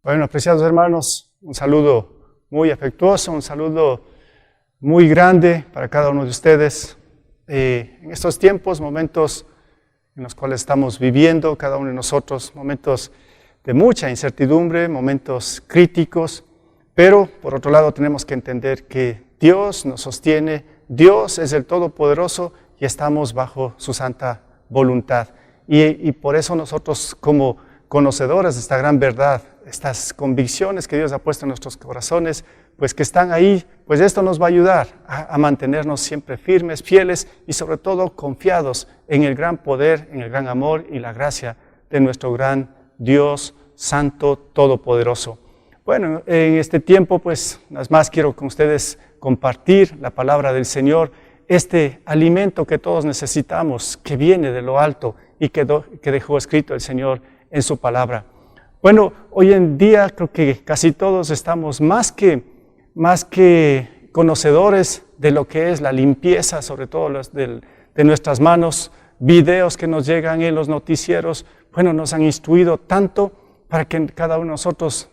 Bueno, apreciados hermanos, un saludo muy afectuoso, un saludo muy grande para cada uno de ustedes. En estos tiempos, momentos en los cuales estamos viviendo, cada uno de nosotros, momentos de mucha incertidumbre, momentos críticos, pero por otro lado tenemos que entender que Dios nos sostiene, Dios es el Todopoderoso y estamos bajo su santa voluntad. Y por eso nosotros como conocedores de esta gran verdad, estas convicciones que Dios ha puesto en nuestros corazones, pues que están ahí, pues esto nos va a ayudar a mantenernos siempre firmes, fieles y sobre todo confiados en el gran poder, en el gran amor y la gracia de nuestro gran Dios Santo Todopoderoso. Bueno, en este tiempo pues más quiero con ustedes compartir la palabra del Señor, este alimento que todos necesitamos, que viene de lo alto y que dejó escrito el Señor en su palabra. Bueno, hoy en día creo que casi todos estamos más que conocedores de lo que es la limpieza, sobre todo de nuestras manos, videos que nos llegan en los noticieros, bueno, nos han instruido tanto para que cada uno de nosotros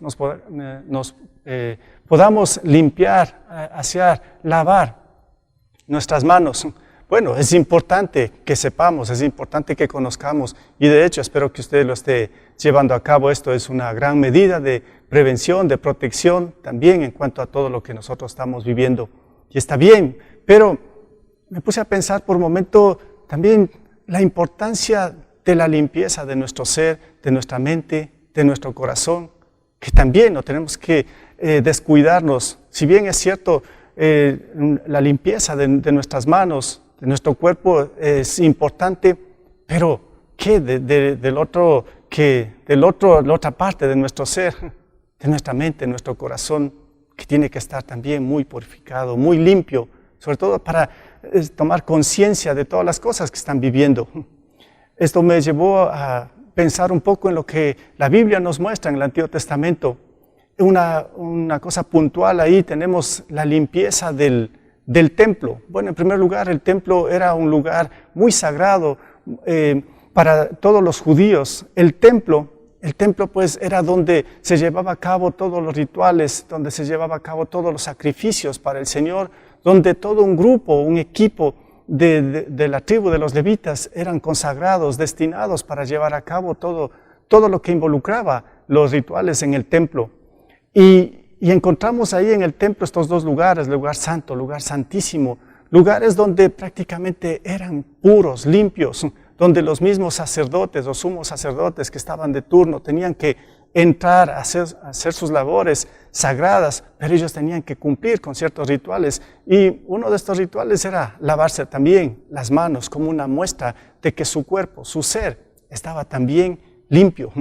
podamos limpiar, asear, lavar nuestras manos. Bueno, es importante que sepamos, es importante que conozcamos y de hecho espero que usted lo esté llevando a cabo. Esto es una gran medida de prevención, de protección también en cuanto a todo lo que nosotros estamos viviendo. Y está bien, pero me puse a pensar por un momento también la importancia de la limpieza de nuestro ser, de nuestra mente, de nuestro corazón, que también no tenemos que descuidarnos. Si bien es cierto, la limpieza de nuestras manos, de nuestro cuerpo es importante, pero ¿qué de la otra parte de nuestro ser, de nuestra mente, nuestro corazón, que tiene que estar también muy purificado, muy limpio, sobre todo para tomar conciencia de todas las cosas que están viviendo? Esto me llevó a pensar un poco en lo que la Biblia nos muestra en el Antiguo Testamento. Una cosa puntual ahí tenemos la limpieza del templo. Bueno, en primer lugar, el templo era un lugar muy sagrado para todos los judíos. El templo pues era donde se llevaba a cabo todos los rituales, donde se llevaba a cabo todos los sacrificios para el Señor, donde todo un grupo, un equipo de la tribu de los levitas eran consagrados, destinados para llevar a cabo todo lo que involucraba los rituales en el templo. Y encontramos ahí en el templo estos dos lugares, lugar santo, lugar santísimo, lugares donde prácticamente eran puros, limpios, donde los mismos sacerdotes o sumos sacerdotes que estaban de turno tenían que entrar a hacer sus labores sagradas, pero ellos tenían que cumplir con ciertos rituales. Y uno de estos rituales era lavarse también las manos como una muestra de que su cuerpo, su ser, estaba también limpio.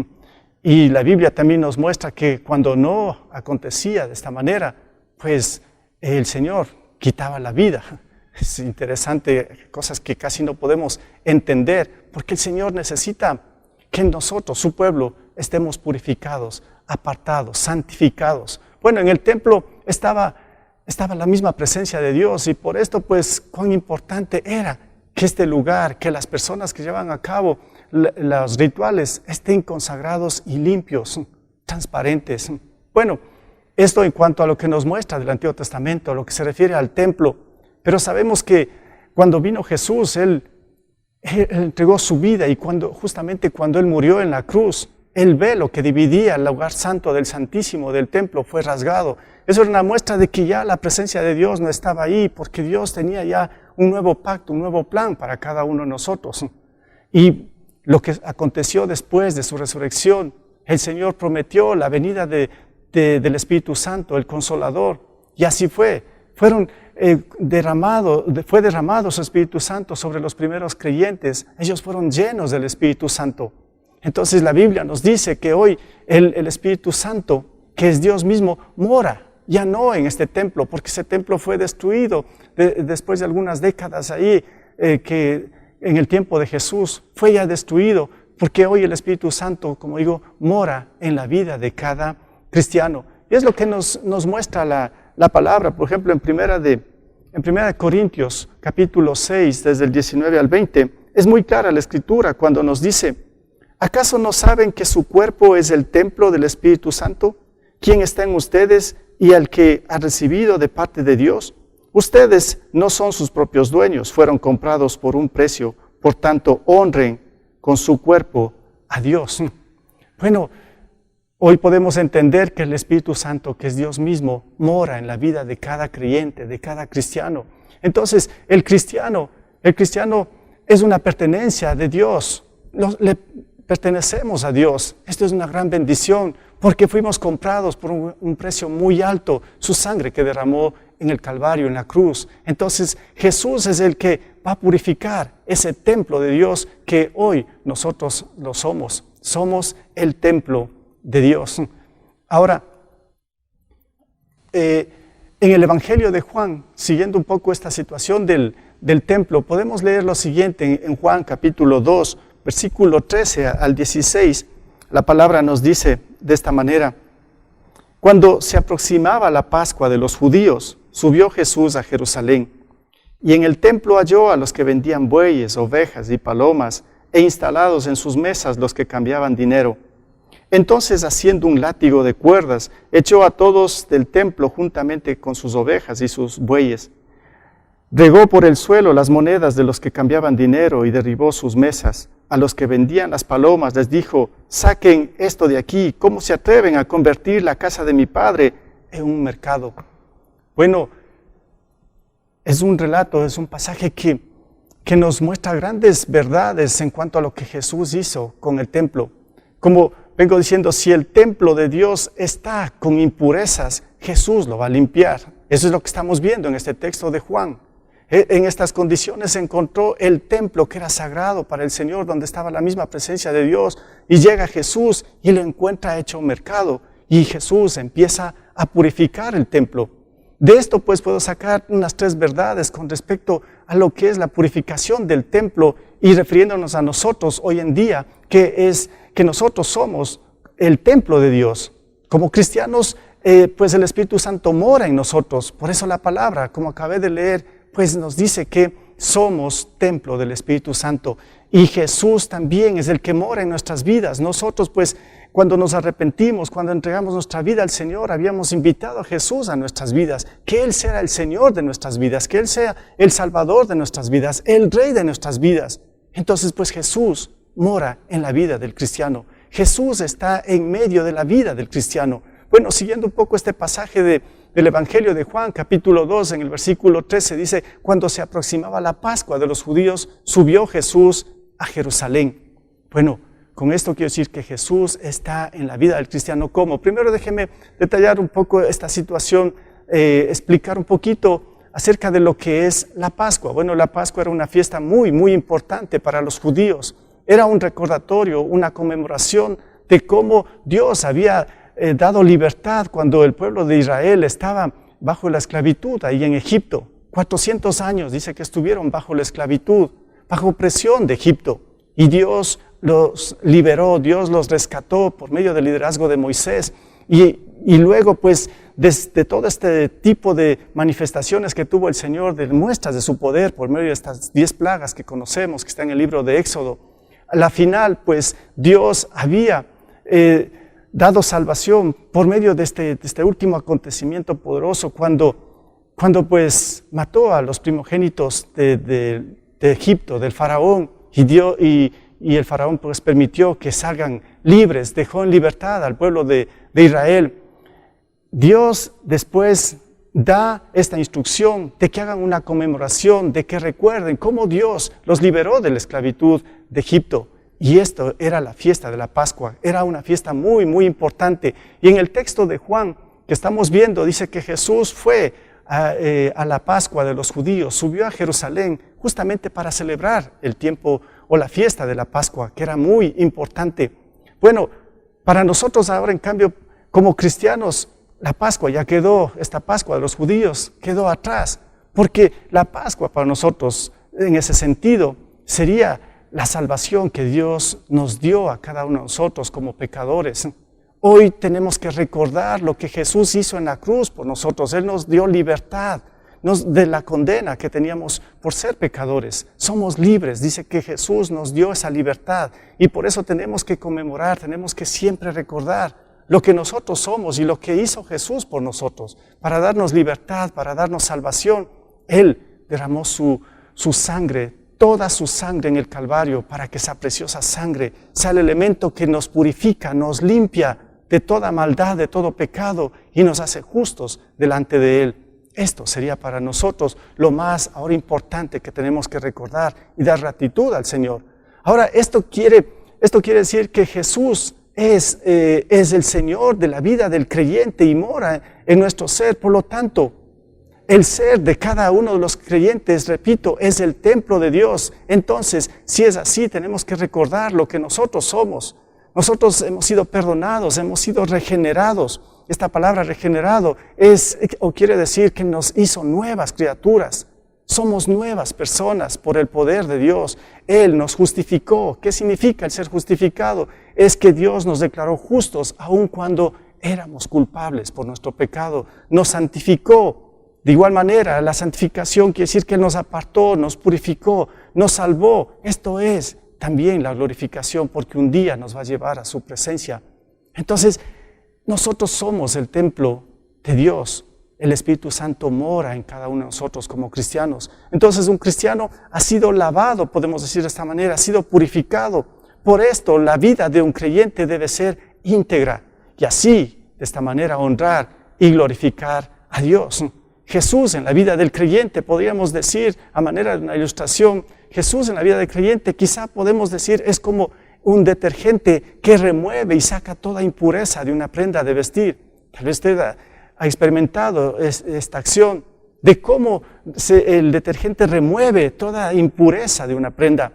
Y la Biblia también nos muestra que cuando no acontecía de esta manera, pues el Señor quitaba la vida. Es interesante, cosas que casi no podemos entender, porque el Señor necesita que nosotros, su pueblo, estemos purificados, apartados, santificados. Bueno, en el templo estaba la misma presencia de Dios y por esto, pues, cuán importante era que este lugar, que las personas que llevan a cabo los rituales estén consagrados y limpios, transparentes. Bueno, esto en cuanto a lo que nos muestra del Antiguo Testamento, lo que se refiere al templo. Pero sabemos que cuando vino Jesús, Él entregó su vida y justamente cuando Él murió en la cruz, el velo que dividía el lugar santo del Santísimo del templo fue rasgado. Eso era una muestra de que ya la presencia de Dios no estaba ahí, porque Dios tenía ya un nuevo pacto, un nuevo plan para cada uno de nosotros. Y lo que aconteció después de su resurrección, el Señor prometió la venida del Espíritu Santo, el Consolador, y así fue. Fue derramado su Espíritu Santo sobre los primeros creyentes. Ellos fueron llenos del Espíritu Santo. Entonces la Biblia nos dice que hoy el Espíritu Santo, que es Dios mismo, mora ya no en este templo, porque ese templo fue destruido después de algunas décadas ahí, que en el tiempo de Jesús fue ya destruido, porque hoy el Espíritu Santo, como digo, mora en la vida de cada cristiano. Y es lo que nos muestra la palabra. Por ejemplo, en primera de Corintios, capítulo 6, desde el 19 al 20, es muy clara la Escritura cuando nos dice: ¿acaso no saben que su cuerpo es el templo del Espíritu Santo, quien está en ustedes y al que ha recibido de parte de Dios. Ustedes no son sus propios dueños, fueron comprados por un precio, por tanto honren con su cuerpo a Dios. Bueno, hoy podemos entender que el Espíritu Santo, que es Dios mismo, mora en la vida de cada creyente, de cada cristiano. Entonces, el cristiano es una pertenencia de Dios. Le pertenecemos a Dios. Esto es una gran bendición porque fuimos comprados por un precio muy alto, su sangre que derramó en el Calvario, en la cruz. Entonces, Jesús es el que va a purificar ese templo de Dios que hoy nosotros lo somos. Somos el templo de Dios. Ahora, en el Evangelio de Juan, siguiendo un poco esta situación del templo, podemos leer lo siguiente en Juan capítulo 2, versículo 13 al 16. La palabra nos dice de esta manera: cuando se aproximaba la Pascua de los judíos, subió Jesús a Jerusalén, y en el templo halló a los que vendían bueyes, ovejas y palomas, e instalados en sus mesas los que cambiaban dinero. Entonces, haciendo un látigo de cuerdas, echó a todos del templo juntamente con sus ovejas y sus bueyes. Regó por el suelo las monedas de los que cambiaban dinero y derribó sus mesas. A los que vendían las palomas les dijo: saquen esto de aquí, ¿cómo se atreven a convertir la casa de mi padre en un mercado? Bueno, es un relato, es un pasaje que nos muestra grandes verdades en cuanto a lo que Jesús hizo con el templo. Como vengo diciendo, si el templo de Dios está con impurezas, Jesús lo va a limpiar. Eso es lo que estamos viendo en este texto de Juan. En estas condiciones se encontró el templo que era sagrado para el Señor, donde estaba la misma presencia de Dios, y llega Jesús y lo encuentra hecho un mercado, y Jesús empieza a purificar el templo. De esto pues puedo sacar unas 3 verdades con respecto a lo que es la purificación del templo, y refiriéndonos a nosotros hoy en día, que nosotros somos el templo de Dios. Como cristianos, pues el Espíritu Santo mora en nosotros. Por eso la palabra, como acabé de leer, pues nos dice que somos templo del Espíritu Santo. Y Jesús también es el que mora en nuestras vidas. Nosotros, pues, cuando nos arrepentimos, cuando entregamos nuestra vida al Señor, habíamos invitado a Jesús a nuestras vidas, que Él sea el Señor de nuestras vidas, que Él sea el Salvador de nuestras vidas, el Rey de nuestras vidas. Entonces, pues Jesús mora en la vida del cristiano. Jesús está en medio de la vida del cristiano. Bueno, siguiendo un poco este pasaje del Evangelio de Juan, capítulo 2, en el versículo 13, dice: cuando se aproximaba la Pascua de los judíos, subió Jesús a Jerusalén. Bueno, con esto quiero decir que Jesús está en la vida del cristiano. ¿Cómo? Primero déjeme detallar un poco esta situación, explicar un poquito acerca de lo que es la Pascua. Bueno, la Pascua era una fiesta muy, muy importante para los judíos. Era un recordatorio, una conmemoración de cómo Dios había dado libertad cuando el pueblo de Israel estaba bajo la esclavitud ahí en Egipto. 400 años dice que estuvieron bajo la esclavitud, bajo presión de Egipto. Y Dios los liberó, Dios los rescató por medio del liderazgo de Moisés. Y luego, pues, desde todo este tipo de manifestaciones que tuvo el Señor, de muestras de su poder por medio de estas 10 plagas que conocemos, que está en el libro de Éxodo, a la final, pues, Dios había dado salvación por medio de este último acontecimiento poderoso cuando pues mató a los primogénitos de Egipto, del faraón, y el faraón pues permitió que salgan libres, dejó en libertad al pueblo de Israel. Dios después da esta instrucción de que hagan una conmemoración, de que recuerden cómo Dios los liberó de la esclavitud de Egipto. Y esto era la fiesta de la Pascua, era una fiesta muy, muy importante. Y en el texto de Juan que estamos viendo, dice que Jesús fue a la Pascua de los judíos, subió a Jerusalén justamente para celebrar el tiempo o la fiesta de la Pascua, que era muy importante. Bueno, para nosotros ahora, en cambio, como cristianos, la Pascua ya quedó, esta Pascua de los judíos quedó atrás, porque la Pascua para nosotros, en ese sentido, sería la salvación que Dios nos dio a cada uno de nosotros como pecadores. Hoy tenemos que recordar lo que Jesús hizo en la cruz por nosotros. Él nos dio libertad de la condena que teníamos por ser pecadores. Somos libres, dice que Jesús nos dio esa libertad y por eso tenemos que conmemorar, tenemos que siempre recordar lo que nosotros somos y lo que hizo Jesús por nosotros, para darnos libertad, para darnos salvación. Él derramó su sangre, toda su sangre en el Calvario, para que esa preciosa sangre sea el elemento que nos purifica, nos limpia de toda maldad, de todo pecado y nos hace justos delante de Él. Esto sería para nosotros lo más ahora importante que tenemos que recordar y dar gratitud al Señor. Ahora, esto quiere decir que Jesús es el Señor de la vida del creyente y mora en nuestro ser. Por lo tanto, el ser de cada uno de los creyentes, repito, es el templo de Dios. Entonces, si es así, tenemos que recordar lo que nosotros somos. Nosotros hemos sido perdonados, hemos sido regenerados. Esta palabra regenerado quiere decir que nos hizo nuevas criaturas. Somos nuevas personas por el poder de Dios. Él nos justificó. ¿Qué significa el ser justificado? Es que Dios nos declaró justos aun cuando éramos culpables por nuestro pecado. Nos santificó. De igual manera, la santificación quiere decir que Él nos apartó, nos purificó, nos salvó. Esto es también la glorificación, porque un día nos va a llevar a su presencia. Entonces, nosotros somos el templo de Dios. El Espíritu Santo mora en cada uno de nosotros como cristianos. Entonces, un cristiano ha sido lavado, podemos decir de esta manera, ha sido purificado. Por esto, la vida de un creyente debe ser íntegra y así, de esta manera, honrar y glorificar a Dios. Jesús en la vida del creyente, podríamos decir, a manera de una ilustración, Jesús en la vida del creyente, quizá podemos decir, es como un detergente que remueve y saca toda impureza de una prenda de vestir. Tal vez usted ha experimentado esta acción de cómo el detergente remueve toda impureza de una prenda.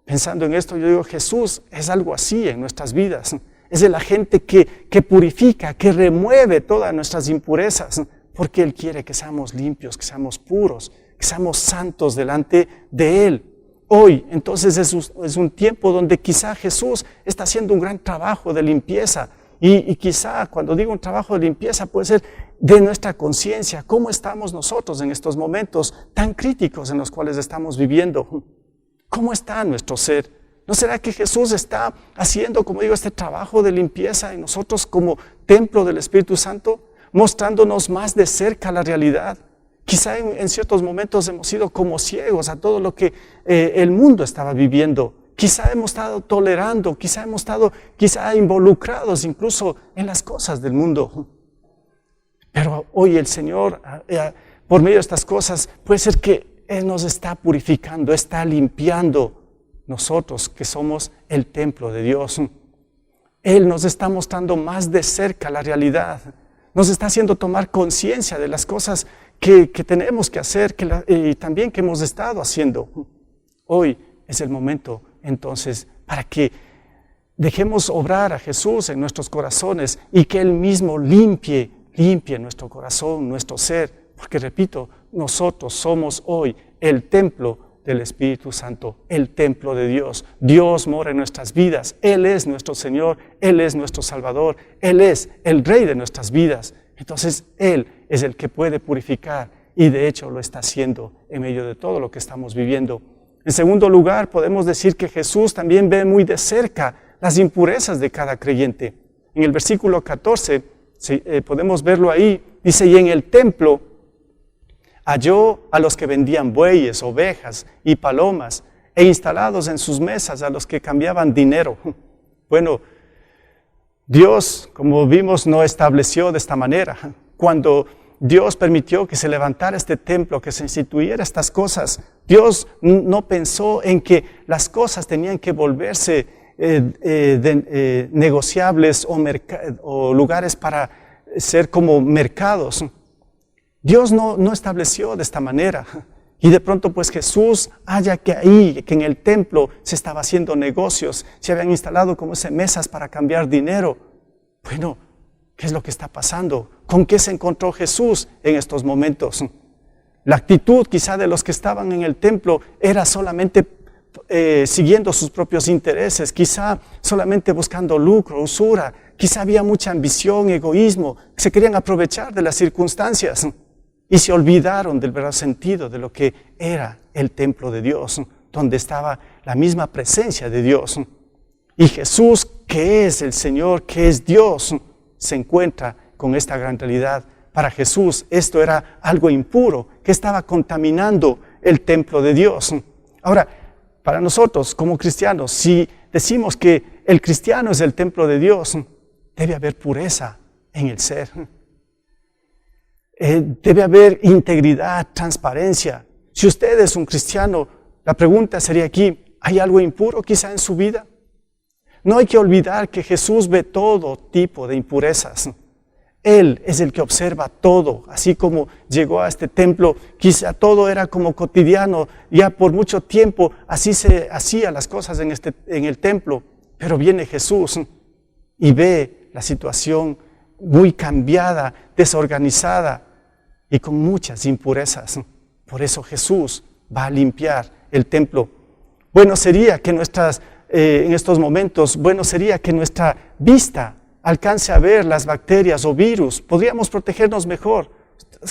Pensando en esto, yo digo, Jesús es algo así en nuestras vidas. Es el agente que purifica, que remueve todas nuestras impurezas, porque Él quiere que seamos limpios, que seamos puros, que seamos santos delante de Él. Hoy, entonces, es un tiempo donde quizá Jesús está haciendo un gran trabajo de limpieza. Y quizá cuando digo un trabajo de limpieza puede ser de nuestra conciencia. ¿Cómo estamos nosotros en estos momentos tan críticos en los cuales estamos viviendo? ¿Cómo está nuestro ser? ¿No será que Jesús está haciendo, como digo, este trabajo de limpieza en nosotros como templo del Espíritu Santo, mostrándonos más de cerca la realidad? Quizá en ciertos momentos hemos sido como ciegos a todo lo que el mundo estaba viviendo. Quizá hemos estado tolerando, quizá hemos estado involucrados incluso en las cosas del mundo. Pero hoy el Señor, por medio de estas cosas, puede ser que Él nos está purificando, está limpiando nosotros que somos el templo de Dios. Él nos está mostrando más de cerca la realidad, nos está haciendo tomar conciencia de las cosas que tenemos que hacer y también que hemos estado haciendo. Hoy es el momento entonces para que dejemos obrar a Jesús en nuestros corazones y que Él mismo limpie nuestro corazón, nuestro ser, porque repito, nosotros somos hoy el templo del Espíritu Santo, el templo de Dios. Dios mora en nuestras vidas, Él es nuestro Señor, Él es nuestro Salvador, Él es el Rey de nuestras vidas. Entonces Él es el que puede purificar y de hecho lo está haciendo en medio de todo lo que estamos viviendo. En segundo lugar, podemos decir que Jesús también ve muy de cerca las impurezas de cada creyente. En el versículo 14, podemos verlo ahí, dice, y en el templo halló a los que vendían bueyes, ovejas y palomas, e instalados en sus mesas a los que cambiaban dinero. Bueno, Dios, como vimos, no estableció de esta manera. Cuando Dios permitió que se levantara este templo, que se instituyera estas cosas, Dios no pensó en que las cosas tenían que volverse negociables o lugares para ser como mercados. Dios no estableció de esta manera. Y de pronto pues Jesús halla que en el templo se estaba haciendo negocios, se habían instalado como mesas para cambiar dinero. Bueno, ¿qué es lo que está pasando? ¿Con qué se encontró Jesús en estos momentos? La actitud quizá de los que estaban en el templo era solamente siguiendo sus propios intereses, quizá solamente buscando lucro, usura, quizá había mucha ambición, egoísmo, se querían aprovechar de las circunstancias y se olvidaron del verdadero sentido de lo que era el templo de Dios, donde estaba la misma presencia de Dios. Y Jesús, que es el Señor, que es Dios, se encuentra con esta gran realidad. Para Jesús esto era algo impuro que estaba contaminando el templo de Dios. Ahora, para nosotros como cristianos, si decimos que el cristiano es el templo de Dios, debe haber pureza en el ser. Debe haber integridad, transparencia. Si usted es un cristiano, la pregunta sería aquí, ¿hay algo impuro quizá en su vida? No hay que olvidar que Jesús ve todo tipo de impurezas. Él es el que observa todo, así como llegó a este templo, quizá todo era como cotidiano, ya por mucho tiempo así se hacían las cosas en el templo, pero viene Jesús y ve la situación muy cambiada, desorganizada y con muchas impurezas. Por eso Jesús va a limpiar el templo. Bueno sería que en estos momentos, bueno sería que nuestra vista alcance a ver las bacterias o virus, podríamos protegernos mejor.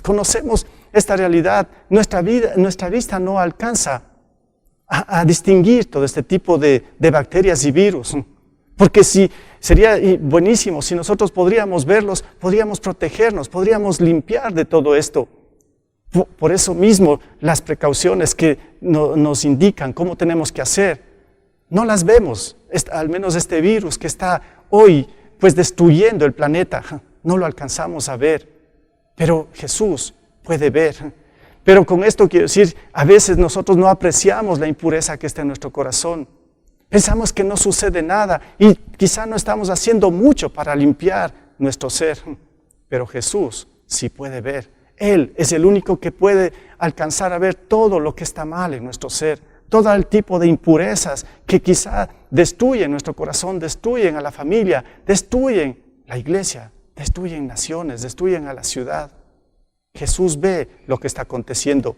Conocemos esta realidad, nuestra vista no alcanza a distinguir todo este tipo de bacterias y virus. Porque sería buenísimo si nosotros podríamos verlos, podríamos protegernos, podríamos limpiar de todo esto. Por eso mismo las precauciones que nos indican cómo tenemos que hacer, no las vemos, al menos este virus que está hoy pues destruyendo el planeta, no lo alcanzamos a ver, pero Jesús puede ver. Pero con esto quiero decir, a veces nosotros no apreciamos la impureza que está en nuestro corazón. Pensamos que no sucede nada y quizá no estamos haciendo mucho para limpiar nuestro ser, pero Jesús sí puede ver. Él es el único que puede alcanzar a ver todo lo que está mal en nuestro ser, todo el tipo de impurezas que quizá destruyen nuestro corazón, destruyen a la familia, destruyen la iglesia, destruyen naciones, destruyen a la ciudad. Jesús ve lo que está aconteciendo.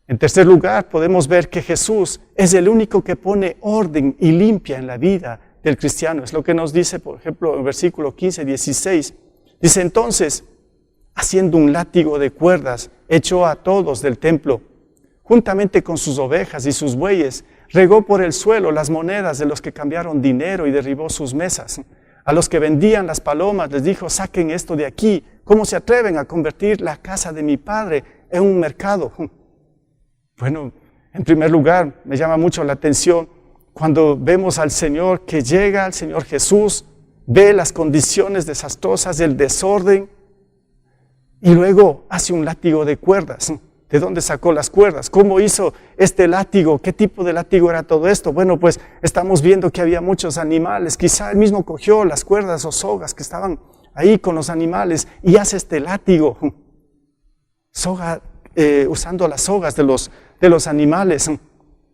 En tercer lugar, podemos ver que Jesús es el único que pone orden y limpia en la vida del cristiano. Es lo que nos dice, por ejemplo, en versículo 15, 16. Dice entonces, haciendo un látigo de cuerdas, echó a todos del templo, juntamente con sus ovejas y sus bueyes, regó por el suelo las monedas de los que cambiaron dinero y derribó sus mesas. A los que vendían las palomas les dijo, saquen esto de aquí. ¿Cómo se atreven a convertir la casa de mi padre en un mercado? Bueno, en primer lugar, me llama mucho la atención cuando vemos al Señor que llega, al Señor Jesús, ve las condiciones desastrosas, el desorden, y luego hace un látigo de cuerdas. ¿De dónde sacó las cuerdas? ¿Cómo hizo este látigo? ¿Qué tipo de látigo era todo esto? Bueno, pues estamos viendo que había muchos animales. Quizá él mismo cogió las cuerdas o sogas que estaban ahí con los animales y hace este látigo. Usando las sogas de los animales.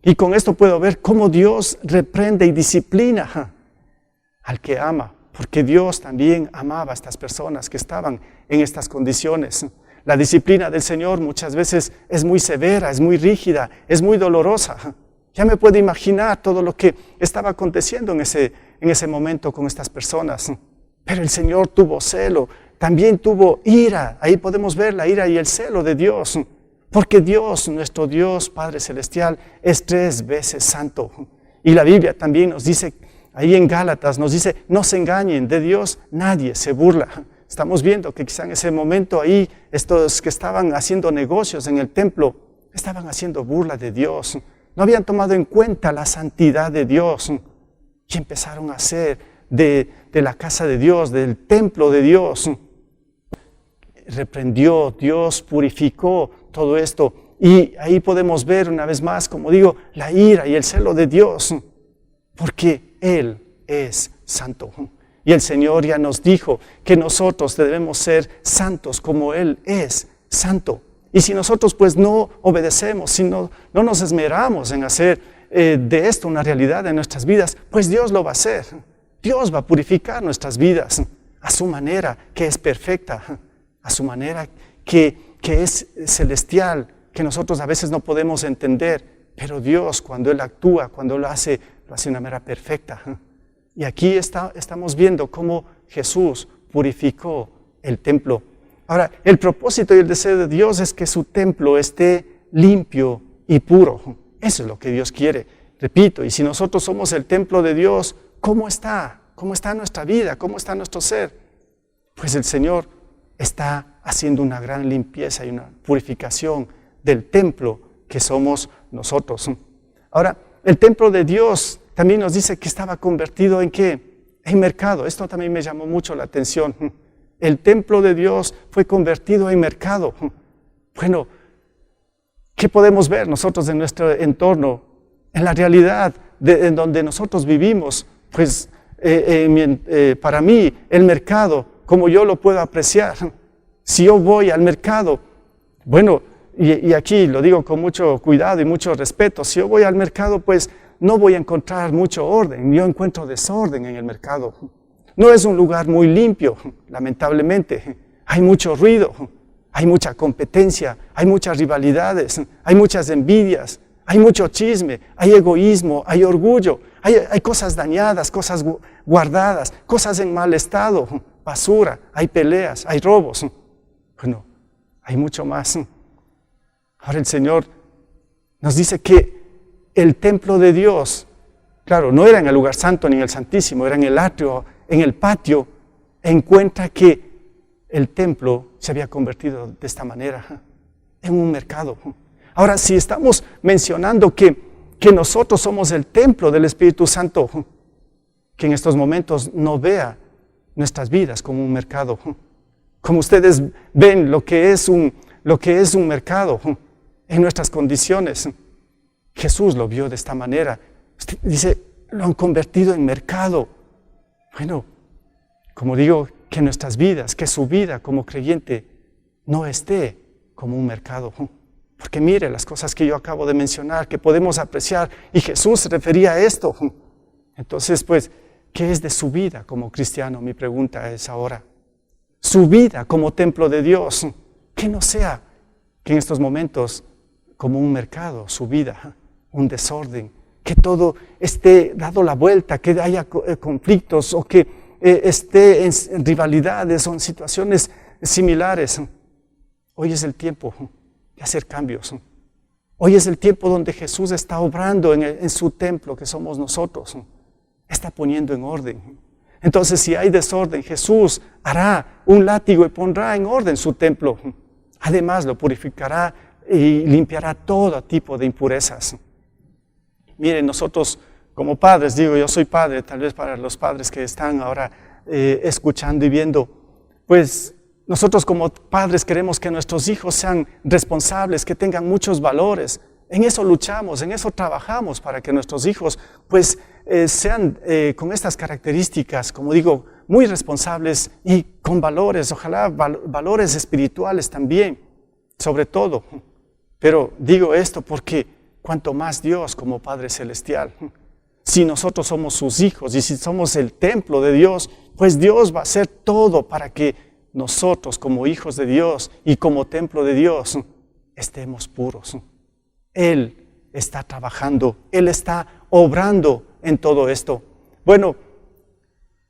Y con esto puedo ver cómo Dios reprende y disciplina al que ama. Porque Dios también amaba a estas personas que estaban en estas condiciones. La disciplina del Señor muchas veces es muy severa, es muy rígida, es muy dolorosa. Ya me puedo imaginar todo lo que estaba aconteciendo en ese momento con estas personas. Pero el Señor tuvo celo, también tuvo ira. Ahí podemos ver la ira y el celo de Dios. Porque Dios, nuestro Dios Padre Celestial, es 3 veces santo. Y la Biblia también nos dice, ahí en Gálatas nos dice, no se engañen, de Dios nadie se burla. Estamos viendo que quizá en ese momento ahí, estos que estaban haciendo negocios en el templo, estaban haciendo burla de Dios. No habían tomado en cuenta la santidad de Dios. Y empezaron a hacer de la casa de Dios, del templo de Dios. Reprendió, Dios purificó todo esto. Y ahí podemos ver una vez más, como digo, la ira y el celo de Dios. Porque Él es santo. Y el Señor ya nos dijo que nosotros debemos ser santos como Él es santo. Y si nosotros pues no obedecemos, si no nos esmeramos en hacer de esto una realidad en nuestras vidas, pues Dios lo va a hacer. Dios va a purificar nuestras vidas a su manera que es perfecta, a su manera que es celestial, que nosotros a veces no podemos entender, pero Dios cuando Él actúa, cuando lo hace de una manera perfecta. Y aquí estamos viendo cómo Jesús purificó el templo. Ahora, el propósito y el deseo de Dios es que su templo esté limpio y puro. Eso es lo que Dios quiere. Repito, y si nosotros somos el templo de Dios, ¿cómo está? ¿Cómo está nuestra vida? ¿Cómo está nuestro ser? pues el Señor está haciendo una gran limpieza y una purificación del templo que somos nosotros. Ahora, el templo de Dios también nos dice que estaba convertido ¿en qué? En mercado. Esto también me llamó mucho la atención. El templo de Dios fue convertido en mercado. Bueno, ¿qué podemos ver nosotros en nuestro entorno? En la realidad en donde nosotros vivimos, pues para mí el mercado, como yo lo puedo apreciar, si yo voy al mercado, bueno, y aquí lo digo con mucho cuidado y mucho respeto, si yo voy al mercado, pues no voy a encontrar mucho orden, yo encuentro desorden en el mercado. No es un lugar muy limpio, lamentablemente, hay mucho ruido, hay mucha competencia, hay muchas rivalidades, hay muchas envidias, hay mucho chisme, hay egoísmo, hay orgullo, hay cosas dañadas, cosas guardadas, cosas en mal estado, basura, hay peleas, hay robos. Bueno, hay mucho más. Ahora el Señor nos dice que el templo de Dios, claro, no era en el lugar santo ni en el santísimo, era en el atrio, en el patio, encuentra que el templo se había convertido de esta manera en un mercado. Ahora, si estamos mencionando que nosotros somos el templo del Espíritu Santo, que en estos momentos no vea nuestras vidas como un mercado. Como ustedes ven lo que es un mercado en nuestras condiciones. Jesús lo vio de esta manera. Usted dice, lo han convertido en mercado. Bueno, como digo, que nuestras vidas, que su vida como creyente no esté como un mercado. Porque mire las cosas que yo acabo de mencionar, que podemos apreciar, y Jesús se refería a esto. Entonces, pues, ¿qué es de su vida como cristiano? Mi pregunta es ahora. Su vida como templo de Dios, que no sea que en estos momentos como un mercado, su vida, un desorden, que todo esté dado la vuelta, que haya conflictos o que esté en rivalidades o en situaciones similares. Hoy es el tiempo de hacer cambios. Hoy es el tiempo donde Jesús está obrando en su templo, que somos nosotros. Está poniendo en orden. Entonces, si hay desorden, Jesús hará un látigo y pondrá en orden su templo. Además, lo purificará y limpiará todo tipo de impurezas. Miren, nosotros como padres, digo, yo soy padre, tal vez para los padres que están ahora escuchando y viendo, pues nosotros como padres queremos que nuestros hijos sean responsables, que tengan muchos valores. En eso luchamos, en eso trabajamos para que nuestros hijos pues sean con estas características, como digo, muy responsables y con valores, ojalá valores espirituales también, sobre todo. Pero digo esto porque cuanto más Dios como Padre Celestial, si nosotros somos sus hijos y si somos el templo de Dios, pues Dios va a hacer todo para que nosotros como hijos de Dios y como templo de Dios estemos puros. Él está trabajando, Él está obrando en todo esto. Bueno,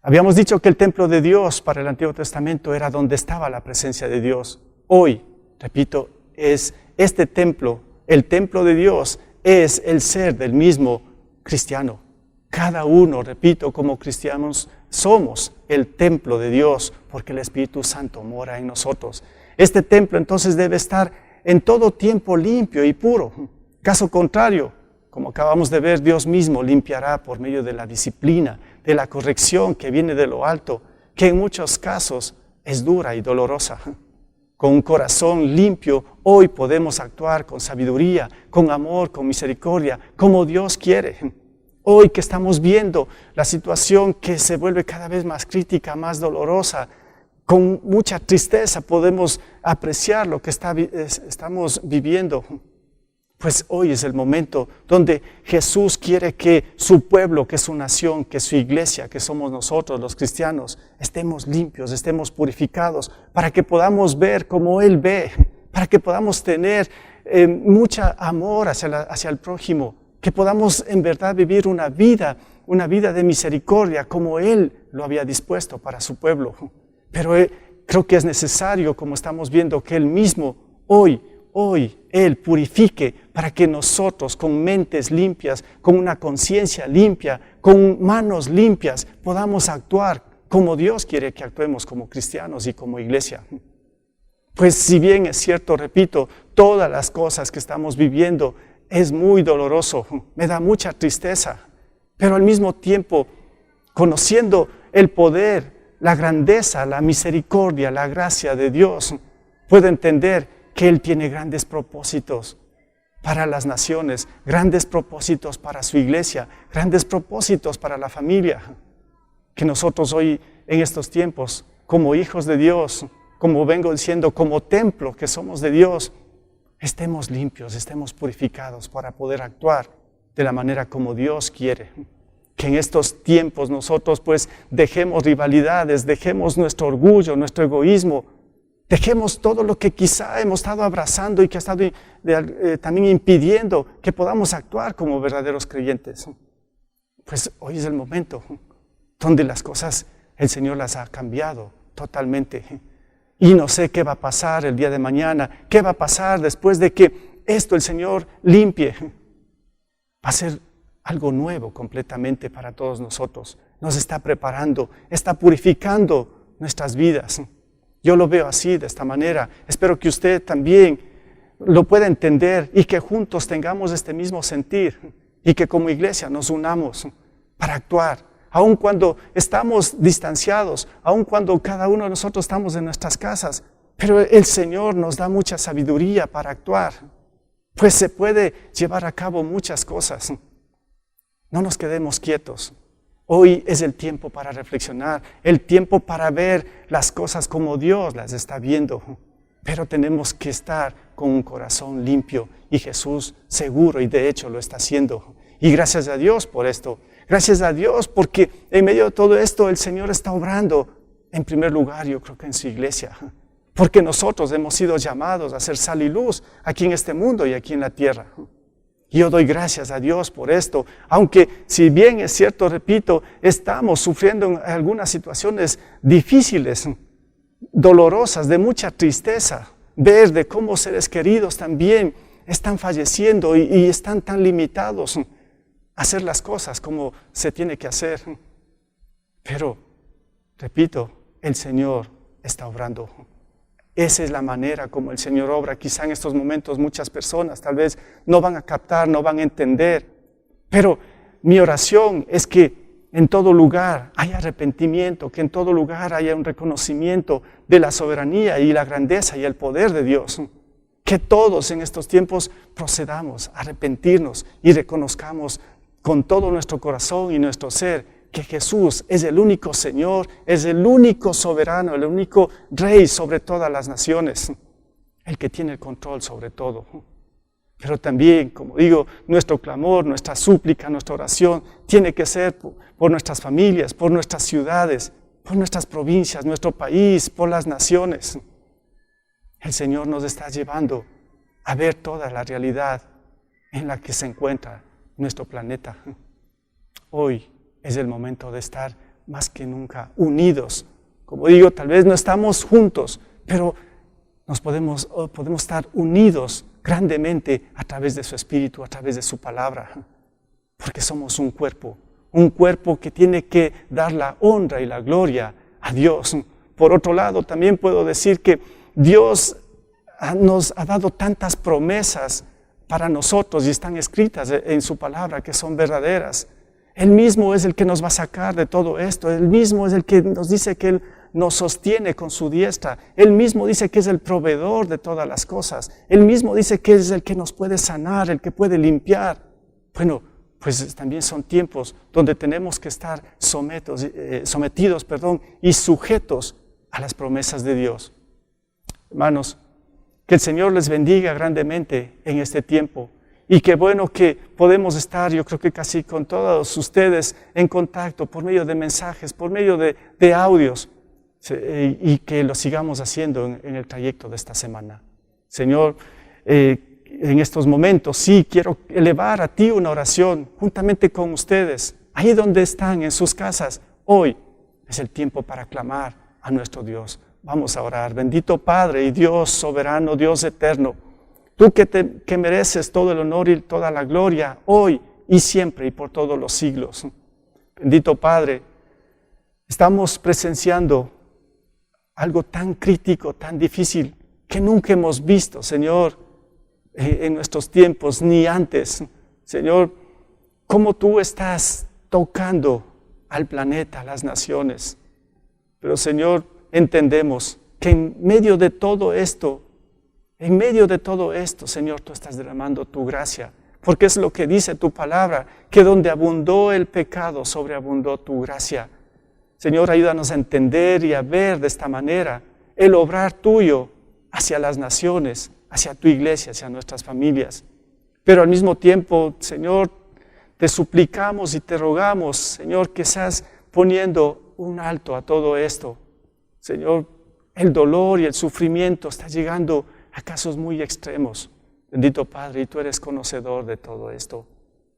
habíamos dicho que el templo de Dios para el Antiguo Testamento era donde estaba la presencia de Dios. Hoy, repito, es este templo, el templo de Dios, es el ser del mismo cristiano. Cada uno, repito, como cristianos somos el templo de Dios porque el Espíritu Santo mora en nosotros. Este templo entonces debe estar en todo tiempo limpio y puro. Caso contrario, como acabamos de ver, Dios mismo limpiará por medio de la disciplina, de la corrección que viene de lo alto, que en muchos casos es dura y dolorosa. Con un corazón limpio, hoy podemos actuar con sabiduría, con amor, con misericordia, como Dios quiere. Hoy que estamos viendo la situación que se vuelve cada vez más crítica, más dolorosa, con mucha tristeza podemos apreciar lo que estamos viviendo. Pues hoy es el momento donde Jesús quiere que su pueblo, que su nación, que su iglesia, que somos nosotros los cristianos, estemos limpios, estemos purificados, para que podamos ver como Él ve, para que podamos tener mucha amor hacia el prójimo, que podamos en verdad vivir una vida de misericordia como Él lo había dispuesto para su pueblo. Pero creo que es necesario, como estamos viendo, que Él mismo hoy Él purifique para que nosotros con mentes limpias, con una conciencia limpia, con manos limpias, podamos actuar como Dios quiere que actuemos como cristianos y como iglesia. Pues si bien es cierto, repito, todas las cosas que estamos viviendo es muy doloroso, me da mucha tristeza, pero al mismo tiempo, conociendo el poder, la grandeza, la misericordia, la gracia de Dios, puedo entender que Él tiene grandes propósitos para las naciones, grandes propósitos para su iglesia, grandes propósitos para la familia. Que nosotros hoy, en estos tiempos, como hijos de Dios, como vengo diciendo, como templo que somos de Dios, estemos limpios, estemos purificados para poder actuar de la manera como Dios quiere. Que en estos tiempos nosotros pues dejemos rivalidades, dejemos nuestro orgullo, nuestro egoísmo, dejemos todo lo que quizá hemos estado abrazando y que ha estado también impidiendo que podamos actuar como verdaderos creyentes. Pues hoy es el momento donde las cosas el Señor las ha cambiado totalmente. Y no sé qué va a pasar el día de mañana, qué va a pasar después de que esto el Señor limpie. Va a ser algo nuevo completamente para todos nosotros. Nos está preparando, está purificando nuestras vidas. Yo lo veo así, de esta manera. Espero que usted también lo pueda entender y que juntos tengamos este mismo sentir y que como iglesia nos unamos para actuar. Aun cuando estamos distanciados, aun cuando cada uno de nosotros estamos en nuestras casas, pero el Señor nos da mucha sabiduría para actuar, pues se puede llevar a cabo muchas cosas. No nos quedemos quietos. Hoy es el tiempo para reflexionar, el tiempo para ver las cosas como Dios las está viendo, pero tenemos que estar con un corazón limpio y Jesús seguro y de hecho lo está haciendo. Y gracias a Dios por esto. Gracias a Dios porque en medio de todo esto el Señor está obrando en primer lugar, yo creo que en su iglesia. Porque nosotros hemos sido llamados a ser sal y luz aquí en este mundo y aquí en la tierra. Y yo doy gracias a Dios por esto. Aunque si bien es cierto, repito, estamos sufriendo en algunas situaciones difíciles, dolorosas, de mucha tristeza. Ver de cómo seres queridos también están falleciendo y están tan limitados hacer las cosas como se tiene que hacer. Pero, repito, el Señor está obrando. Esa es la manera como el Señor obra. Quizá en estos momentos muchas personas tal vez no van a captar, no van a entender. Pero mi oración es que en todo lugar haya arrepentimiento, que en todo lugar haya un reconocimiento de la soberanía y la grandeza y el poder de Dios. Que todos en estos tiempos procedamos a arrepentirnos y reconozcamos con todo nuestro corazón y nuestro ser, que Jesús es el único Señor, es el único soberano, el único Rey sobre todas las naciones, el que tiene el control sobre todo. Pero también, como digo, nuestro clamor, nuestra súplica, nuestra oración, tiene que ser por nuestras familias, por nuestras ciudades, por nuestras provincias, nuestro país, por las naciones. El Señor nos está llevando a ver toda la realidad en la que se encuentra nuestro planeta. Hoy es el momento de estar más que nunca unidos. Como digo, tal vez no estamos juntos, pero podemos estar unidos grandemente a través de su Espíritu, a través de su palabra, porque somos un cuerpo que tiene que dar la honra y la gloria a Dios. Por otro lado, también puedo decir que Dios nos ha dado tantas promesas para nosotros y están escritas en su palabra que son verdaderas. Él mismo es el que nos va a sacar de todo esto. Él mismo es el que nos dice que Él nos sostiene con su diestra. Él mismo dice que es el proveedor de todas las cosas. Él mismo dice que es el que nos puede sanar, el que puede limpiar. Bueno, pues también son tiempos donde tenemos que estar sometidos y sujetos a las promesas de Dios. Hermanos, que el Señor les bendiga grandemente en este tiempo y qué bueno que podemos estar, yo creo que casi con todos ustedes en contacto por medio de mensajes, por medio de audios y que lo sigamos haciendo en el trayecto de esta semana. Señor, en estos momentos sí quiero elevar a ti una oración juntamente con ustedes, ahí donde están en sus casas. Hoy es el tiempo para clamar a nuestro Dios. Vamos a orar. Bendito Padre y Dios soberano, Dios eterno, tú que mereces todo el honor y toda la gloria hoy y siempre y por todos los siglos. Bendito Padre, Estamos presenciando algo tan crítico, tan difícil, que nunca hemos visto, Señor, en nuestros tiempos, ni antes. Señor, cómo tú estás tocando al planeta, a las naciones. Pero, Señor, entendemos que en medio de todo esto, Señor, tú estás derramando tu gracia. Porque es lo que dice tu palabra, que donde abundó el pecado, sobreabundó tu gracia. Señor, ayúdanos a entender y a ver de esta manera el obrar tuyo hacia las naciones, hacia tu iglesia, hacia nuestras familias. Pero al mismo tiempo, Señor, te suplicamos y te rogamos, Señor, que seas poniendo un alto a todo esto. Señor, el dolor y el sufrimiento está llegando a casos muy extremos. Bendito Padre, y tú eres conocedor de todo esto.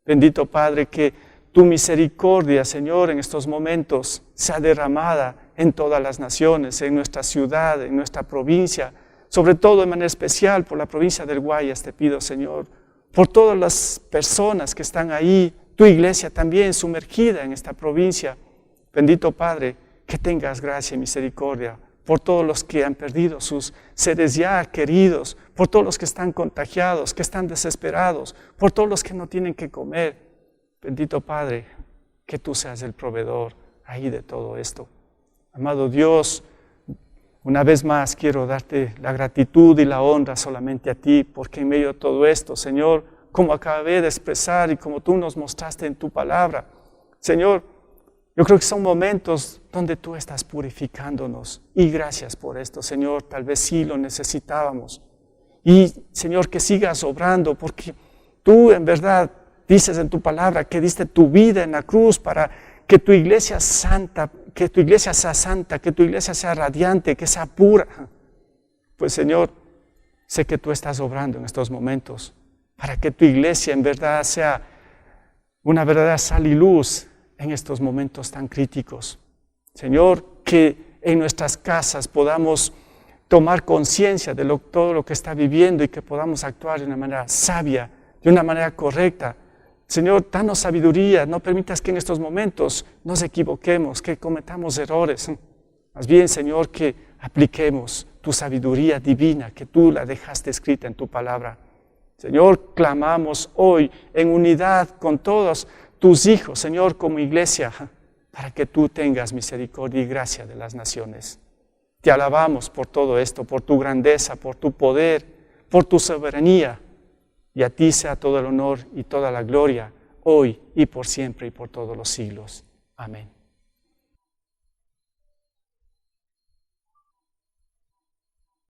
Bendito Padre, que tu misericordia, Señor, en estos momentos sea derramada en todas las naciones, en nuestra ciudad, en nuestra provincia, sobre todo de manera especial por la provincia del Guayas, te pido, Señor, por todas las personas que están ahí, tu iglesia también sumergida en esta provincia. Bendito Padre, que tengas gracia y misericordia por todos los que han perdido sus seres ya queridos, por todos los que están contagiados, que están desesperados, por todos los que no tienen que comer. Bendito Padre, que tú seas el proveedor ahí de todo esto. Amado Dios, una vez más quiero darte la gratitud y la honra solamente a ti, porque en medio de todo esto, Señor, como acabé de expresar y como tú nos mostraste en tu palabra, Señor, yo creo que son momentos donde tú estás purificándonos y gracias por esto, Señor, tal vez sí lo necesitábamos. Y Señor, que sigas obrando, porque tú en verdad dices en tu palabra que diste tu vida en la cruz para que tu iglesia santa, que tu iglesia sea santa, que tu iglesia sea radiante, que sea pura. Pues Señor, sé que tú estás obrando en estos momentos para que tu iglesia en verdad sea una verdadera sal y luz en estos momentos tan críticos. Señor, que en nuestras casas podamos tomar conciencia de todo lo que está viviendo y que podamos actuar de una manera sabia, de una manera correcta. Señor, danos sabiduría, no permitas que en estos momentos nos equivoquemos, que cometamos errores. Más bien, Señor, que apliquemos tu sabiduría divina, que tú la dejaste escrita en tu palabra. Señor, clamamos hoy en unidad con todos tus hijos, Señor, como iglesia, para que tú tengas misericordia y gracia de las naciones. Te alabamos por todo esto, por tu grandeza, por tu poder, por tu soberanía. Y a ti sea todo el honor y toda la gloria, hoy y por siempre y por todos los siglos. Amén.